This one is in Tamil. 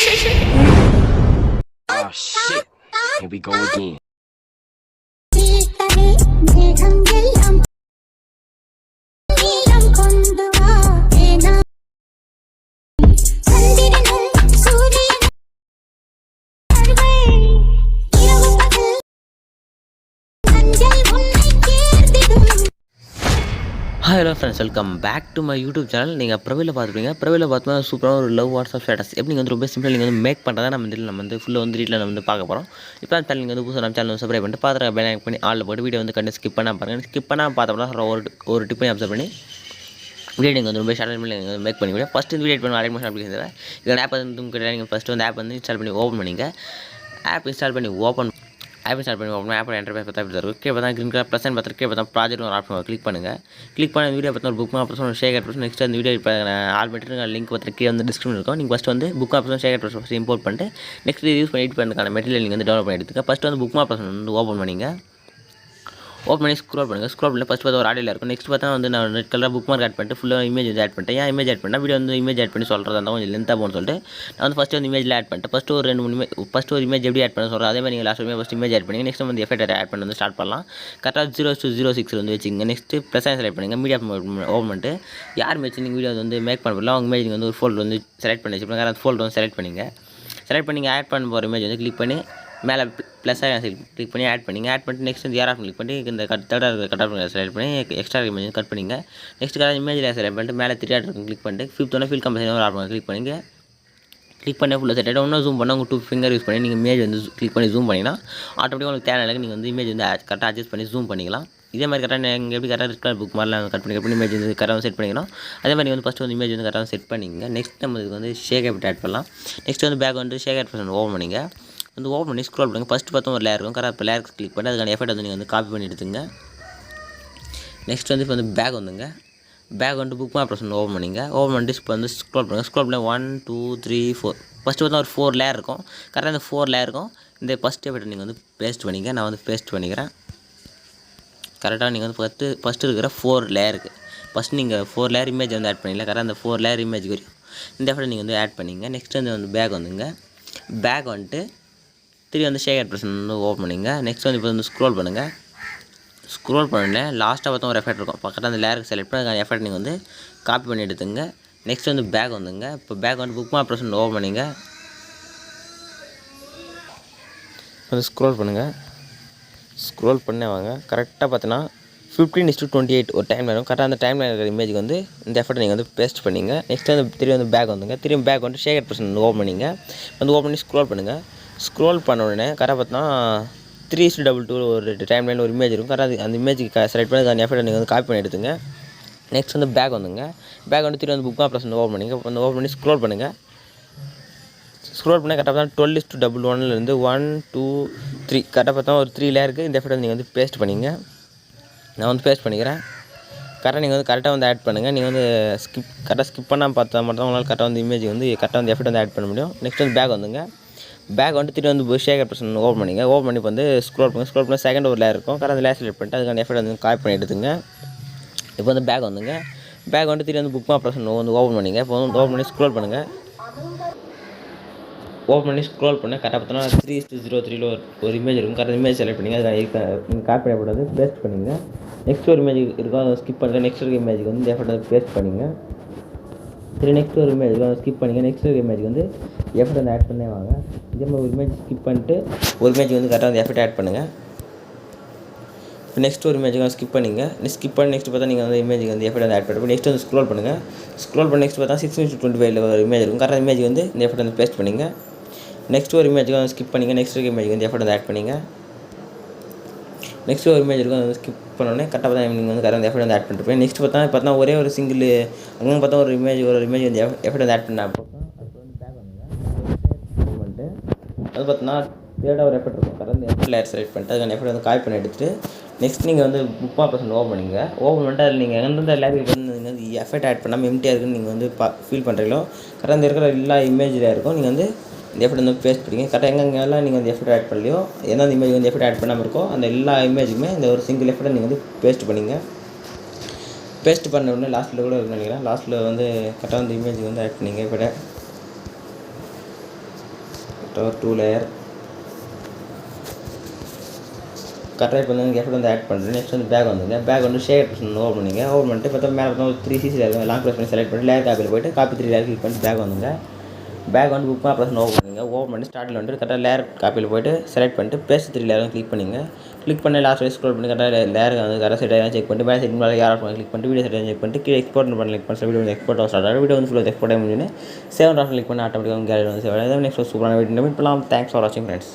Oh shit, here we go again. Hello friends, welcome back to my YouTube channel. நீங்கள் ப்ரொவைலில் பார்த்துருப்பீங்க. ப்ரொவைலில் பார்த்தோம்னா சூப்பராக ஒரு லவ் வாட்ஸ்அப் ஸ்டேட்டஸ் எப்படி நீங்கள் வந்து ரொம்ப சிம்பிளாக நீங்கள் வந்து மேக் பண்ணுறதா நம்ம வந்து ஃபுல்லாக வந்து வீட்டில் நம்ம வந்து பார்க்க போகிறோம். இப்போ அந்த சேனல் நீங்கள் வந்து புதுசாக நம்ம சேனல் வந்து சப்ஸ்கிரைப் பண்ணிட்டு பார்த்துட்டு பெல் பண்ணி ஆளில் போட்டு வீடியோ வந்து கண்டு ஸ்கிப் பண்ணால் பாருங்கள். ஸ்கிப் பண்ணால் பார்த்தோம்னா ஒரு டிப்பையும் அப்சர்வ் பண்ணி வீடியோ நீங்கள் வந்து ரொம்ப ஷார்ட் பண்ணி நீங்கள் மேக் பண்ணி முடியும். ஃபஸ்ட்டு வீடியோ பண்ணி அலைட் மோஷன் அப்ளிகேஷன் இதோட ஆப் வந்து உங்களுக்கு நீங்கள் ஃபஸ்ட்டு வந்து ஆப் வந்து இன்ஸ்டால் பண்ணி ஓப்பன் பண்ணிங்க. ஆப் இன்ஸ்டால் பண்ணி ஓப்பன் ஓப்பன் ஆப்போட என்டர்பிரைஸ் பார்த்தா இப்படி இருக்கும். கீழே பார்த்தா கிரீன் கலர் ப்ளஸ் பார்த்து கீழே பார்த்தா ப்ராஜெக்ட் ஒரு ஆப்ஷன் கிளிக் பண்ணுங்கள். கிளிக் பண்ண வீடியோ பார்த்தா ஒரு புக் ஆப்ஷன் ஒரு ஷேர் ஆப்ஷன் நெக்ஸ்ட் அந்த வீடியோ இப்போ ஆல்ரெடி லிங்க் பார்த்து கீழே வந்து டிஸ்கிரிப்ஷன் இருக்கும். நீங்கள் ஃபஸ்ட் வந்து book option share option first import பண்ணிட்டு நெக்ஸ்ட் யூஸ் பண்ணி எடிட் பண்ணுறதுக்கான மெட்டீரியல் நீங்கள் வந்து டெவலப் பண்ணி எடுத்துக்க. ஃபஸ்ட்டு வந்து புக் ஆப்ஷன் வந்து ஓப்பன் பண்ணிங்க. ஓப்பன் பண்ணி ஸ்க்ரோல் பண்ணுங்கள். ஸ்க்ரோல் பண்ணி ஃபஸ்ட் பார்த்தா ஒரு ஆடியில் இருக்கும். நெக்ஸ்ட் பார்த்தா வந்து நான் red colour bookmark add பண்ணிட்டு ஃபுல்லாக இமேஜ் வந்து ஆட் பண்ணிட்டேன். ஏன் இமேஜ் ஆட் பண்ணால் வீடியோ வந்து இமேஜ் ஆட் பண்ணி சொல்கிறதா இருந்தால் கொஞ்சம் லென்த்தாக போகணும்னு சொல்லிட்டு நான் வந்து ஃபஸ்ட்டு வந்து இமேஜில் ஆட் பண்ணிட்டேன். ஃபஸ்ட்டு ஒரு 2-3 ஒரு இமேஜ் எப்படி ஆட் பண்ண சொல்கிறேன் அதே மாதிரி நீங்கள் லாஸ்ட் ஃபஸ்ட் இமேஜ் ஆட் பண்ணி நெக்ஸ்ட் வந்து எஃபெக்ட் ஆட் பண்ணி வந்து ஸ்டார்ட் பண்ணலாம். கரெக்டாக 0:06 வந்து வச்சுங்க. நெக்ஸ்ட்டு ப்ளஸ் செலக்ட் பண்ணுங்கள். மீடியா ஓப்பன் பண்ணிட்டு யார் மேட்ச் நீங்கள் வீடியோ வந்து மேக் பண்ண போகலாம் அவங்க இமேஜ் நீங்கள் வந்து ஒரு ஃபோல்டர் வந்து செலக்ட் பண்ணி வச்சுருப்பாங்க. அந்த ஃபோல்டர் வந்து செலக்ட் பண்ணி ஆட் பண்ண போகிற இமேஜ் வந்து கிளிக் பண்ணி மேலே ப்ளஸ் கிளிக் பண்ணி ஆட் பண்ணிட்டு நெக்ஸ்ட் வந்து யார் ஆப்ஷன் கிளிக் பண்ணி இந்த தேர்டாக இருக்கிற கட் ஆப்ஷன் செலக்ட் பண்ணி எக்ஸ்ட்ரா இமேஜ் கட் பண்ணிங்க. நெக்ஸ்ட் இமேஜில் செலக்ட் பண்ணிட்டு மேலே 3 ஆட் கிளிக் பண்ணிட்டு ஃபிஃப்த் ஒன்று ஃபீல் கம்பெனி ஒரு ஆப்ஷன் கிளிக் பண்ணிங்க. கிளிக் பண்ணி ஃபுல்லாக செட் ஆகிடும். இன்னும் ஜூம் பண்ணால் உங்கள் 2 ஃபிங்கர் யூஸ் பண்ணி நீங்கள் இமேஜ் வந்து கிளிக் பண்ணி ஜூம் பண்ணிங்கன்னா ஆட்டோமேட்டிக்காக உங்களுக்கு தேவையான நீங்கள் வந்து இமேஜ் வந்து கரெக்டாக அட்ஜஸ்ட் பண்ணி ஜூம் பண்ணிக்கலாம். இதே மாதிரி கரெக்டாக நீங்கள் எப்படி கரெக்டாக ரெட் கலர் புக் மாதிரிலாம் கட் பண்ணி இமேஜ் வந்து கரெக்டாக செட் பண்ணிக்கணும். அதே மாதிரி வந்து ஃபஸ்ட்டு வந்து இமேஜ் வந்து கரெக்டாக செட் பண்ணிங்க. நெக்ஸ்ட் நம்ம இதுக்கு வந்து ஷேக் ஆட் பண்ணலாம். நெக்ஸ்ட் வந்து பேக் வந்து ஷேக் ஆட் ஓப்பன் பண்ணிங்க. வந்து ஓப்பன் பண்ணி ஸ்க்ரோல் பண்ணுங்கள். ஃபஸ்ட்டு பார்த்தா ஒரு லேயர் இருக்கும். கரெக்டாக இப்போ லேயர் கிளிக் பண்ணி அதுக்கான எஃபெக்ட் வந்து நீங்கள் வந்து காப்பி பண்ணி எடுத்துங்க. நெக்ஸ்ட் வந்து இப்போ வந்து பேக் வந்துங்க. பேக் வந்து புக் மார்க் ப்ரெஸ் ஓப்பன் பண்ணிங்க. ஓப்பன் பண்ணிட்டு இப்போ வந்து ஸ்க்ரோல் பண்ணுங்கள். ஸ்க்ரோல் பண்ணி 1 2 3 4 ஃபஸ்ட்டு பார்த்தா ஒரு 4 லேயர் இருக்கும். கரெக்டாக இந்த 4 லேயர் இருக்கும். இந்த ஃபஸ்ட் எஃபெக்ட் நீங்கள் வந்து பேஸ்ட் பண்ணிங்க. நான் வந்து பேஸ்ட் பண்ணிக்கிறேன். கரெக்டாக நீங்கள் வந்து ஃபஸ்ட்டு இருக்கிற 4 லேயருக்கு ஃபஸ்ட் நீங்கள் 4 லேயர் இமேஜ் வந்து ஆட் பண்ணிங்களா. கரெக்டாக அந்த 4 லேயர் இமேஜ் வரையும் இந்த எஃபெக்ட் நீங்கள் வந்து ஆட் பண்ணிங்க. நெக்ஸ்ட் வந்து பேக் வந்துங்க. பேக் வந்துட்டு வந்து ஷேக் ஆட் வந்து ஓப்பன் பண்ணிங்க. நெக்ஸ்ட் வந்து இப்போ வந்து ஸ்க்ரோல் பண்ணுங்கள். ஸ்க்ரோல் பண்ணல லாஸ்ட்டாக பார்த்தா ஒரு எஃபெக்ட் இருக்கும். பக்கத்தில் அந்த லேயருக்கு செலக்ட் பண்ணி அதுக்கான எஃபெக்ட் நீங்கள் வந்து காப்பி பண்ணி எடுத்துங்க. நெக்ஸ்ட் வந்து பேக் வந்துங்க. இப்போ பேக் வந்து புக் மார்க் ஓப்பன் பண்ணிங்க. வந்து ஸ்க்ரோல் பண்ணுங்கள். ஸ்க்ரோல் பண்ணே வாங்க. கரெக்டாக பார்த்தீங்கன்னா 15:28 ஒரு டைம் வரும். கரெக்டாக அந்த டைமில் இருக்கிற இமேஜுக்கு வந்து இந்த எஃபெக்ட் நீங்கள் வந்து பேஸ்ட் பண்ணிங்க. நெக்ஸ்ட் வந்து திரும்பி பேக் வந்துங்க. திரும்பி பேக் வந்து ஷேக் ஆட் ஓப்பன் பண்ணிங்க. வந்து ஓப்பன் பண்ணி ஸ்க்ரோல் பண்ணுங்கள். ஸ்க்ரோல் பண்ண உடனே கரெக்டாக பார்த்தா 3:22 ஒரு டைம் லைனில் ஒரு இமேஜ் இருக்கும். கரெக்டாக அந்த இமேஜுக்கு செலக்ட் பண்ணி அந்த எஃபெக்ட் நீங்கள் வந்து காப்பி பண்ணி எடுத்துங்க. நெக்ஸ்ட் வந்து பேக் வந்துங்க. பேக் வந்து திரும்பி வந்து புக் மார்க் ஓப்பன் பண்ணிங்க. வந்து ஓப்பன் பண்ணி ஸ்க்ரோல் பண்ணுங்கள். ஸ்க்ரோல் பண்ணால் கரெக்டாக பார்த்தா 12:11 1 2 3 கரெக்டாக பார்த்தா ஒரு 3 லேயருக்கு இந்த எஃபெக்ட் நீங்கள் வந்து பேஸ்ட் பண்ணிங்க. நான் வந்து பேஸ்ட் பண்ணிக்கிறேன். கரெக்டாக நீங்கள் வந்து கரெக்டாக வந்து ஆட் பண்ணுங்கள். நீங்கள் வந்து கரெக்டாக ஸ்கிப் பண்ணால் பார்த்தா மட்டும் உங்களால் கரெக்டாக வந்து இமேஜ் வந்து கரெக்டாக வந்து எஃபெக்ட் வந்து ஆட் பண்ண முடியும். நெக்ஸ்ட் வந்து பேக் வந்துங்க. பேக் வந்து திரும்பி வந்து ஷேக் ஆட் ஓப்பன் பண்ணிங்க. ஓப்பன் பண்ணி வந்து ஸ்க்ரோல் பண்ணி செகண்ட் ஒரு லேயர் இருக்கும். கரெக்டாக அந்த லேயர் செலக்ட் பண்ணிட்டு அதுக்கான எஃபெக்ட் வந்து காப்பி பண்ணி எடுத்துங்க. இப்போ வந்து பேக் வந்துங்க. பேக் வந்து திரும்பி வந்து புக் மார்க் வந்து ஓப்பன் பண்ணிங்க. இப்போ வந்து ஓப்பன் பண்ணி ஸ்க்ரோல் பண்ணுங்கள். ஓப்பன் பண்ணி ஸ்க்ரோல் பண்ணி கரெக்டாக பார்த்தோன்னா 3:03 ஒரு இமேஜ் இருக்கும். கரெக்டாக இமேஜ் செலக்ட் பண்ணிங்க. அதை நீங்கள் காப்பி பண்ணக்கூடாது பேஸ்ட் பண்ணிங்க. நெக்ஸ்ட் ஒரு இமேஜ் இருக்கும். அதை ஸ்கிப் பண்ணுங்கள். நெக்ஸ்ட் ஒரு இமேஜுக்கு வந்து இந்த எஃபெக்ட் வந்து பேஸ்ட் பண்ணிங்க. சரி நெக்ஸ்ட் ஒரு இமேஜ் ஸ்கிப் பண்ணிங்க. நெக்ஸ்ட் ஒரு இமேஜுக்கு வந்து எஃபெக்ட் வந்து ஆட் பண்ணே வாங்க. இதே மாதிரி ஒரு இமேஜ் ஸ்கிப் பண்ணிட்டு ஒரு இமேஜ் வந்து கரெக்டாக வந்து எஃபெக்ட் ஆட் பண்ணுங்கள். இப்போ நெக்ஸ்ட் ஒரு இமேஜுக்கு ஸ்கிப் பண்ணிங்க. ஸ்கிப் பண்ணி நெக்ஸ்ட் பார்த்தா நீங்கள் வந்து இமேஜுக்கு வந்து எஃபெக்ட் வந்து ஆட் பண்ணுங்கள். நெக்ஸ்ட் வந்து ஸ்க்ரோல் பண்ணுங்கள். ஸ்க்ரோல் பண்ணி நெக்ஸ்ட் பார்த்தா 6:25 ஒரு இமேஜ் இருக்கும். கரெக்டாக இமேஜ் வந்து இந்த எஃபெக்ட் வந்து பேஸ்ட் பண்ணிங்க. நெக்ஸ்ட் ஒரு இமேஜுக்கு வந்து ஸ்கிப் பண்ணிங்க. நெக்ஸ்ட் ஒரு இமேஜுக்கு வந்து எஃபெக்ட் வந்து ஆட் பண்ணிங்க. நெக்ஸ்ட் ஒரு இமேஜ் இருக்கும். அதை ஸ்கிப் பண்ணோடனே கரெக்டாக பார்த்தா நீங்கள் வந்து கரெக்டாக எஃபெக்ட் வந்து ஆட் பண்ணிருப்பேன். நெக்ஸ்ட் பார்த்தா ஒரே ஒரு சிங்கிள் அங்கே பார்த்தா ஒரு இமேஜ் வந்து எஃபெக்ட் வந்து ஆட் பண்ண அப்போ அது வந்து பேக் வந்துங்க. அது பார்த்தீங்கன்னா தேர்டாக ஒரு எஃபெக்ட் இருக்கும். கரெக்டாக அந்த எஃபெக்ட் லேயர் செலக்ட் பண்ணிட்டு அதுக்கான எஃபெக்ட் வந்து காப்பி பண்ணி எடுத்துகிட்டு நெக்ஸ்ட் நீங்கள் வந்து புக் மார்க் ஓப்பன் பண்ணிங்க. ஓப்பன் பண்ணிட்டு அதில் நீங்கள் எந்தெந்த லேயருக்கு வந்து நீங்கள் வந்து எஃபெக்ட் ஆட் பண்ணாமல் எம்டியாக இருக்குன்னு நீங்கள் வந்து ஃபீல் பண்ணுறீங்களோ கரெக்டாக அந்த இருக்கிற எல்லா இமேஜில் இருக்கும். நீங்கள் வந்து இந்த எஃபெக்ட் வந்து பேஸ்ட் பண்ணிங்க. கரெக்டாக எங்கெங்கெல்லாம் நீங்கள் வந்து எஃபெக்ட் ஆட் பண்ணலையோ எந்தெந்த இமேஜ் வந்து எஃபெக்ட் ஆட் பண்ணாமல் இருக்கோ அந்த எல்லா இமேஜுமே இந்த ஒரு சிங்கிள் எஃபெக்ட்டை நீங்கள் வந்து பேஸ்ட் பண்ணிங்க. பேஸ்ட் பண்ண உடனே லாஸ்ட்டில் கூட இருக்குன்னு நினைக்கிறேன். லாஸ்ட்டில் வந்து கரெக்டாக வந்து இமேஜ் வந்து ஆட் பண்ணிங்க. இப்போ ஒரு 2 லேயர் கரெக்டாக இப்போ வந்து எஃபெக்ட் வந்து ஆட் பண்ணுறேன். நெக்ஸ்ட் வந்து பேக் வந்துங்க. பேக் வந்து ஷேர் ஓப்பன் பண்ணிங்க. ஓப்பன் பண்ணிட்டு பார்த்தா மேலே பார்த்தா ஒரு 3 சிசி இருக்கும். லாங் ப்ரெஸ் பண்ணி செலக்ட் பண்ணி லேயர் காப்பியில் போய்ட்டு காப்பி 3 லேயர் கிளிக் பண்ணி பேக் வந்துங்க. பேக் வந்து புக் ப்ரெஸ் ஓப்பன் பண்ணிங்க. ஓப்பன் பண்ணி ஸ்டார்ட்டில் வந்து கரெக்டாக லேயர் காப்பியில் போய்ட்டு செலக்ட் பண்ணிட்டு பேஸ்ட் 3 லேயரும் கிளிக் பண்ணிங்க. கிளிக் பண்ணி லாஸ்ட் வரை ஸ்க்ரோல் பண்ணி கரெக்டாக லேயர் வந்து கரெக்டாக செட் ஆகி செக் பண்ணிட்டு மேலே செட் மேலே யார் கிளிக் பண்ணிட்டு வீடியோ செட் ஆகி செக் பண்ணிட்டு கீழே எக்ஸ்போர்ட் பண்ணி கிளிக் பண்ணி வீடியோ வந்து எக்ஸ்போர்ட் ஆக ஸ்டார்ட் ஆகும். வீடியோ வந்து ஃபுல்லாக எக்ஸ்போர்ட் ஆகி முடிஞ்சுன்னு சேவ் ஆஃப் கிளிக் பண்ணி ஆட்டோமேட்டிக்காக கேலரி வந்து சேவ் ஆகும். நெக்ஸ்ட் சூப்பரான வீடியோ பண்ணலாம். தேங்க்ஸ் ஃபார் வாட்சிங் ஃப்ரெண்ட்ஸ்.